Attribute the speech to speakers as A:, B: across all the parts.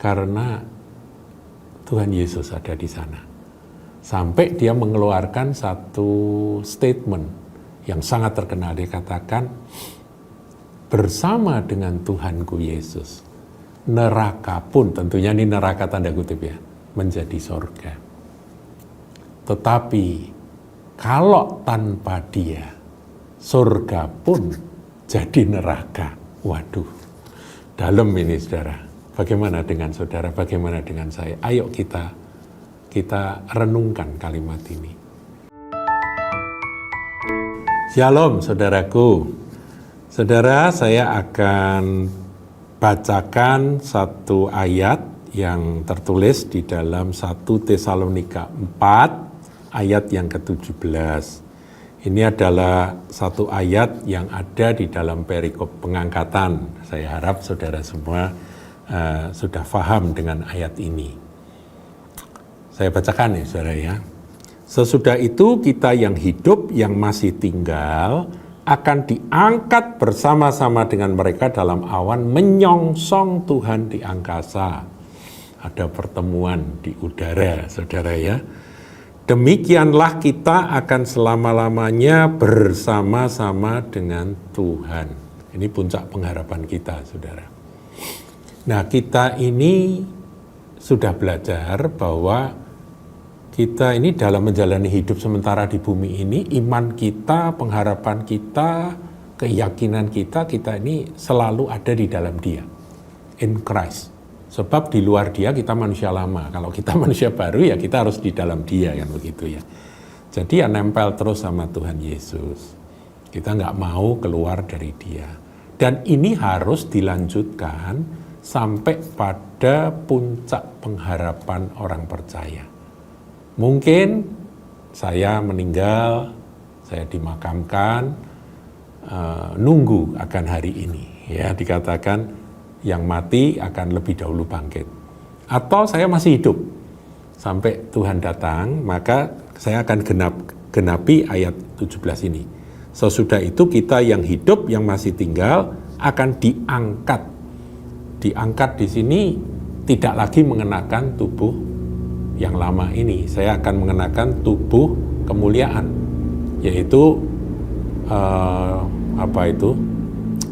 A: Karena Tuhan Yesus ada di sana. Sampai dia mengeluarkan satu statement yang sangat terkenal. Dia katakan, bersama dengan Tuhanku Yesus, neraka pun, tentunya ini neraka tanda kutip ya, menjadi sorga. Tetapi kalau tanpa dia, surga pun jadi neraka. Waduh, dalam ini saudara. Bagaimana dengan saudara, bagaimana dengan saya? Ayo kita renungkan kalimat ini. Shalom saudaraku. Saudara, saya akan bacakan satu ayat yang tertulis di dalam 1 Tesalonika 4 ayat yang ke-17. Ini adalah satu ayat yang ada di dalam perikop pengangkatan. Saya harap saudara semua sudah paham dengan ayat ini. Saya bacakan ya saudara ya. Sesudah itu kita yang hidup yang masih tinggal akan diangkat bersama-sama dengan mereka dalam awan menyongsong Tuhan di angkasa. Ada pertemuan di udara, saudara ya. Demikianlah kita akan selama-lamanya bersama-sama dengan Tuhan. Ini puncak pengharapan kita, saudara. Nah, kita ini sudah belajar bahwa kita ini dalam menjalani hidup sementara di bumi ini, iman kita, pengharapan kita, keyakinan kita ini selalu ada di dalam Dia, in Christ. Sebab di luar Dia kita manusia lama. Kalau kita manusia baru ya kita harus di dalam Dia, kan begitu ya. Jadi ya nempel terus sama Tuhan Yesus. Kita nggak mau keluar dari Dia. Dan ini harus dilanjutkan sampai pada puncak pengharapan orang percaya. Mungkin saya meninggal, saya dimakamkan, nunggu akan hari ini. Ya, dikatakan yang mati akan lebih dahulu bangkit. Atau saya masih hidup sampai Tuhan datang, maka saya akan genapi ayat 17 ini. Sesudah itu kita yang hidup, yang masih tinggal akan diangkat. Diangkat di sini tidak lagi mengenakan tubuh yang lama ini. Saya akan mengenakan tubuh kemuliaan, yaitu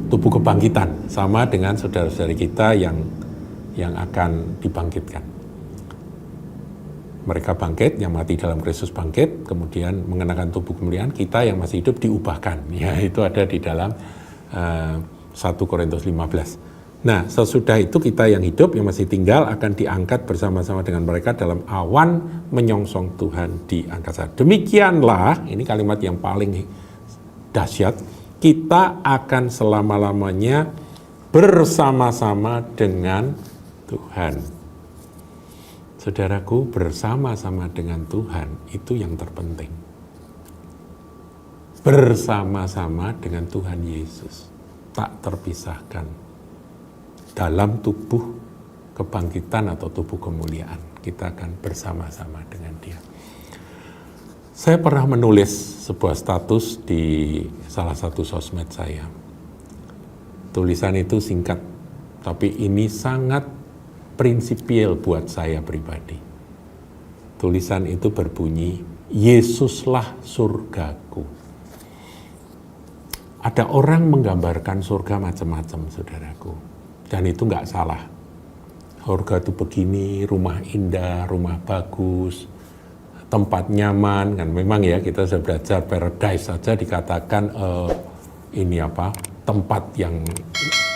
A: tubuh kebangkitan, sama dengan saudara-saudari kita yang akan dibangkitkan. Mereka bangkit, yang mati dalam Kristus bangkit, kemudian mengenakan tubuh kemuliaan. Kita yang masih hidup diubahkan. Ya, itu ada di dalam 1 Korintus 15. Nah, sesudah itu kita yang hidup, yang masih tinggal akan diangkat bersama-sama dengan mereka dalam awan menyongsong Tuhan di angkasa. Demikianlah, ini kalimat yang paling dahsyat, kita akan selama-lamanya bersama-sama dengan Tuhan. Saudaraku, bersama-sama dengan Tuhan itu yang terpenting. Bersama-sama dengan Tuhan Yesus, tak terpisahkan. Dalam tubuh kebangkitan atau tubuh kemuliaan, kita akan bersama-sama dengan Dia. Saya pernah menulis sebuah status di salah satu sosmed saya. Tulisan itu singkat, tapi ini sangat prinsipial buat saya pribadi. Tulisan itu berbunyi, Yesuslah surgaku. Ada orang menggambarkan surga macam-macam, saudaraku. Dan itu nggak salah. Surga itu begini, rumah indah, rumah bagus, tempat nyaman, kan memang ya kita sudah belajar paradise saja dikatakan tempat yang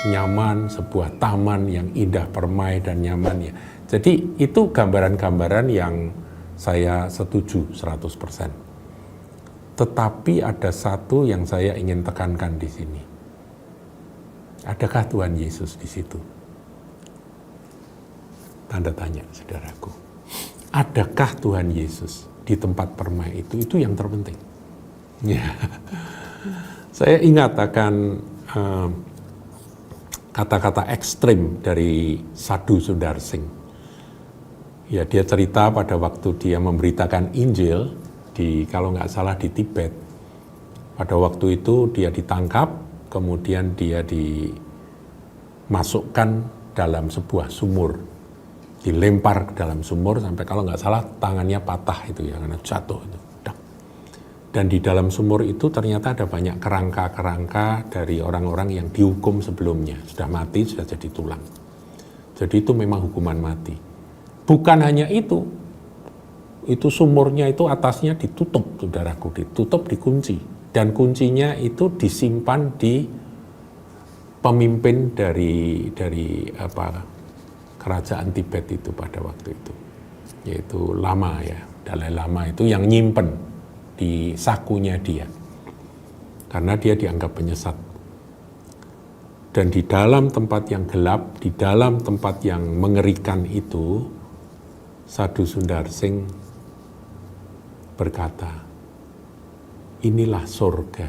A: nyaman, sebuah taman yang indah, permai dan nyaman ya. Jadi itu gambaran-gambaran yang saya setuju 100%. Tetapi ada satu yang saya ingin tekankan di sini. Adakah Tuhan Yesus di situ? Tanda tanya, saudaraku. Adakah Tuhan Yesus di tempat permai itu? Itu yang terpenting. Ya. Saya ingat akan kata-kata ekstrim dari Sadhu Sundar Singh. Ya, dia cerita pada waktu dia memberitakan Injil kalau nggak salah di Tibet. Pada waktu itu dia ditangkap. Kemudian dia dimasukkan dalam sebuah sumur dilempar ke dalam sumur sampai kalau nggak salah tangannya patah itu ya, karena jatuh itu. Dan di dalam sumur itu ternyata ada banyak kerangka-kerangka dari orang-orang yang dihukum sebelumnya. Sudah mati, sudah jadi tulang. Jadi itu memang hukuman mati. Bukan hanya itu sumurnya itu atasnya ditutup, saudaraku, ditutup, dikunci. Dan kuncinya itu disimpan di pemimpin dari kerajaan Tibet itu pada waktu itu. Yaitu Lama ya, Dalai Lama itu yang nyimpen di sakunya dia, karena dia dianggap penyesat. Dan di dalam tempat yang gelap, di dalam tempat yang mengerikan itu, Sadhu Sundar Singh berkata, inilah surga.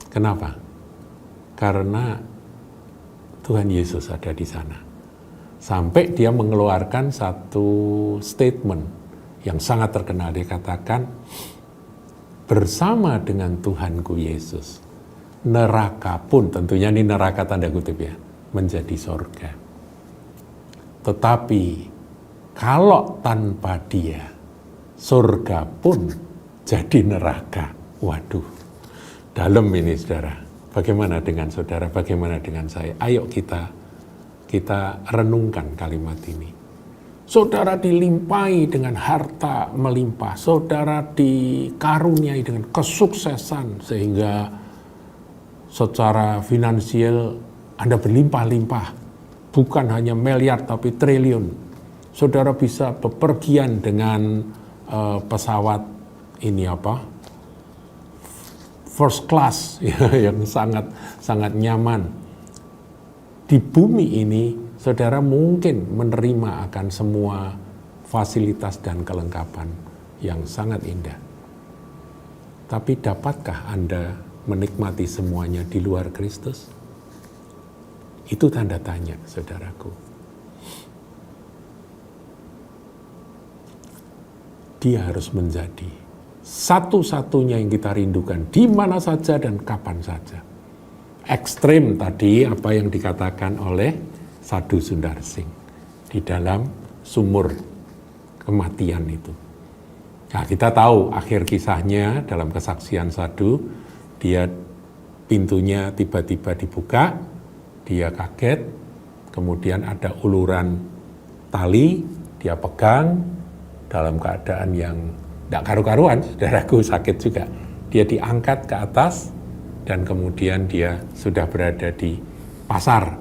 A: Kenapa? Karena Tuhan Yesus ada di sana. Sampai dia mengeluarkan satu statement yang sangat terkenal. Dia katakan, bersama dengan Tuhanku Yesus, neraka pun, tentunya ini neraka tanda kutip ya, menjadi surga. Tetapi kalau tanpa dia, surga pun jadi neraka. Waduh, dalam ini saudara. Bagaimana dengan saudara, bagaimana dengan saya? Ayo kita renungkan kalimat ini. Saudara dilimpahi dengan harta melimpah, saudara dikaruniai dengan kesuksesan sehingga secara finansial Anda berlimpah-limpah, bukan hanya miliar tapi triliun. Saudara bisa bepergian dengan pesawat ini first class yang sangat nyaman. Di bumi ini saudara mungkin menerima akan semua fasilitas dan kelengkapan yang sangat indah. Tapi dapatkah Anda menikmati semuanya di luar Kristus? Itu tanda tanya, saudaraku. Dia harus menjadi satu-satunya yang kita rindukan di mana saja dan kapan saja. Ekstrim tadi apa yang dikatakan oleh Sadhu Sundar Singh di dalam sumur kematian itu. Nah, kita tahu akhir kisahnya dalam kesaksian Sadhu, dia pintunya tiba-tiba dibuka, dia kaget, kemudian ada uluran tali, dia pegang dalam keadaan yang tidak karu-karuan, saudaraku, sakit juga. Dia diangkat ke atas dan kemudian dia sudah berada di pasar.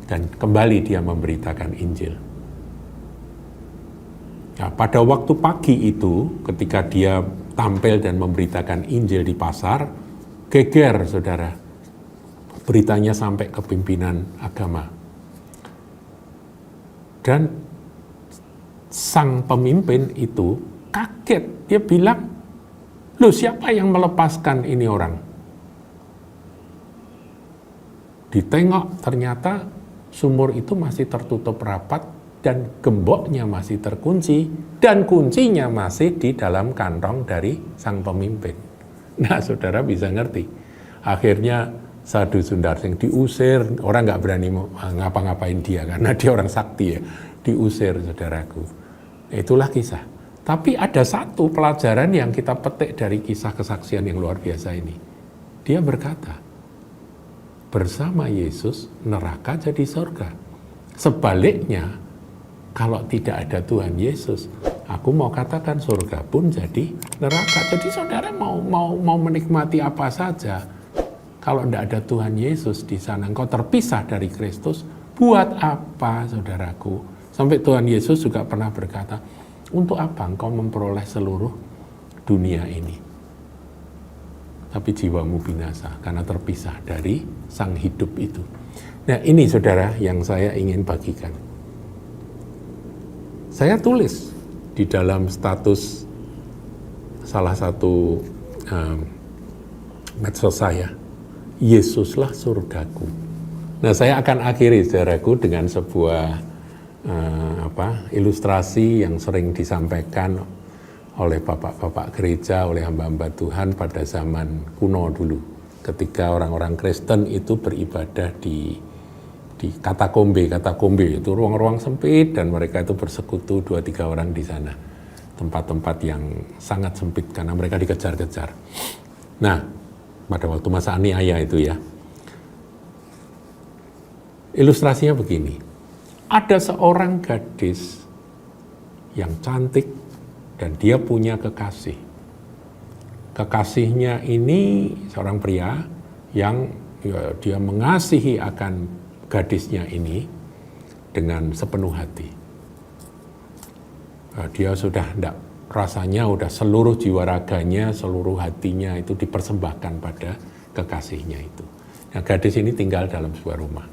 A: Dan kembali dia memberitakan Injil. Nah, pada waktu pagi itu, ketika dia tampil dan memberitakan Injil di pasar, geger, saudara. Beritanya sampai ke pimpinan agama. Dan sang pemimpin itu kaget. Dia bilang, loh, siapa yang melepaskan ini orang? Ditengok, ternyata sumur itu masih tertutup rapat dan gemboknya masih terkunci dan kuncinya masih di dalam kantong dari sang pemimpin. Nah, saudara bisa ngerti. Akhirnya Sadhu Sundar Singh diusir, orang nggak berani ngapa-ngapain dia karena dia orang sakti ya. Diusir, saudaraku. Itulah kisah. Tapi ada satu pelajaran yang kita petik dari kisah kesaksian yang luar biasa ini. Dia berkata, bersama Yesus, neraka jadi surga. Sebaliknya, kalau tidak ada Tuhan Yesus, aku mau katakan surga pun jadi neraka. Jadi saudara mau menikmati apa saja, kalau tidak ada Tuhan Yesus di sana, engkau terpisah dari Kristus, buat apa, saudaraku? Sampai Tuhan Yesus juga pernah berkata, untuk apa engkau memperoleh seluruh dunia ini? Tapi jiwamu binasa karena terpisah dari sang hidup itu. Nah, ini saudara yang saya ingin bagikan. Saya tulis di dalam status salah satu medsos saya, Yesuslah surgaku. Nah, saya akan akhiri saudaraku dengan sebuah ilustrasi yang sering disampaikan oleh bapak-bapak gereja, oleh hamba-hamba Tuhan pada zaman kuno dulu. Ketika orang-orang Kristen itu beribadah di di katakombe itu ruang-ruang sempit dan mereka itu bersekutu 2-3 orang di sana. Tempat-tempat yang sangat sempit karena mereka dikejar-kejar. Nah, pada waktu masa aniaya itu ya, ilustrasinya begini. Ada seorang gadis yang cantik dan dia punya kekasih. Kekasihnya ini seorang pria yang ya, dia mengasihi akan gadisnya ini dengan sepenuh hati. Dia sudah rasanya udah seluruh jiwa raganya, seluruh hatinya itu dipersembahkan pada kekasihnya itu. Nah, gadis ini tinggal dalam sebuah rumah.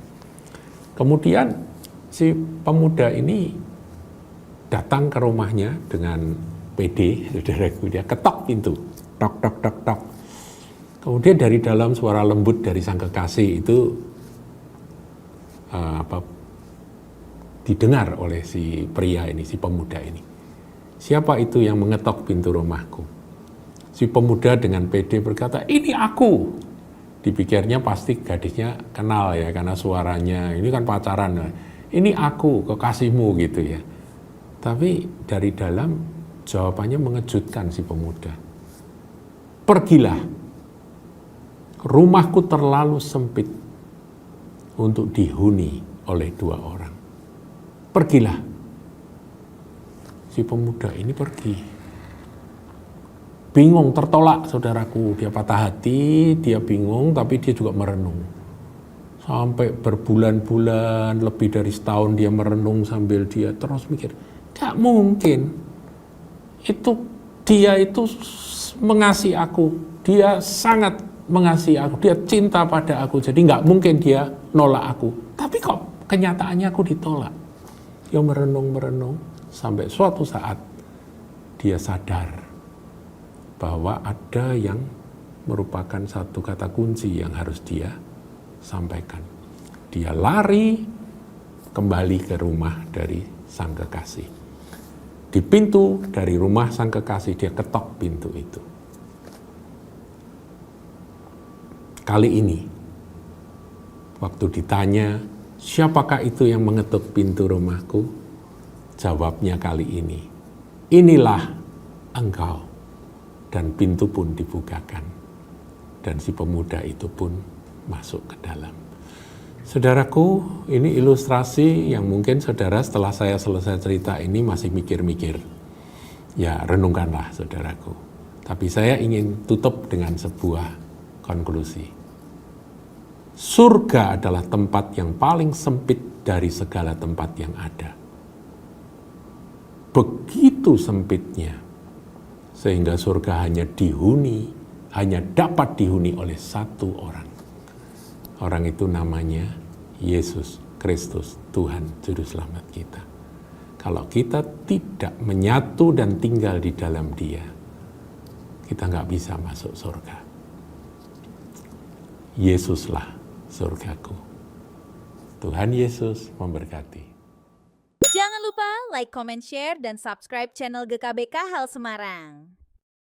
A: Kemudian si pemuda ini datang ke rumahnya dengan PD, saudaraku, dia ketok pintu, tok tok tok tok. Kemudian dari dalam suara lembut dari sang kekasih itu didengar oleh si pria ini, si pemuda ini. Siapa itu yang mengetok pintu rumahku? Si pemuda dengan PD berkata, ini aku. Dipikirnya pasti gadisnya kenal ya, karena suaranya, ini kan pacaran. Ini aku, kekasihmu gitu ya. Tapi dari dalam jawabannya mengejutkan si pemuda. Pergilah, rumahku terlalu sempit untuk dihuni oleh 2 orang. Pergilah. Si pemuda ini pergi. Bingung, tertolak saudaraku. Dia patah hati, dia bingung, tapi dia juga merenung. Sampai berbulan-bulan, lebih dari setahun dia merenung sambil dia terus mikir, tidak mungkin. Dia itu mengasihi aku. Dia sangat mengasihi aku. Dia cinta pada aku. Jadi nggak mungkin dia nolak aku. Tapi kok kenyataannya aku ditolak. Dia merenung-merenung sampai suatu saat dia sadar bahwa ada yang merupakan satu kata kunci yang harus dia sampaikan. Dia lari kembali ke rumah dari sang kekasih. Di pintu dari rumah sang kekasih dia ketok pintu itu. Kali ini, waktu ditanya, siapakah itu yang mengetuk pintu rumahku? Jawabnya kali ini, inilah engkau. Dan pintu pun dibukakan. Dan si pemuda itu pun masuk ke dalam. Saudaraku, ini ilustrasi yang mungkin saudara setelah saya selesai cerita ini masih mikir-mikir. Ya, renungkanlah saudaraku. Tapi saya ingin tutup dengan sebuah konklusi. Surga adalah tempat yang paling sempit dari segala tempat yang ada. Begitu sempitnya, sehingga surga hanya dapat dihuni oleh 1 orang. Orang itu namanya Yesus Kristus, Tuhan Juru Selamat kita. Kalau kita tidak menyatu dan tinggal di dalam Dia, kita nggak bisa masuk surga. Yesuslah surgaku. Tuhan Yesus memberkati.
B: Jangan lupa like, comment, share, dan subscribe channel GKBK Hal Semarang.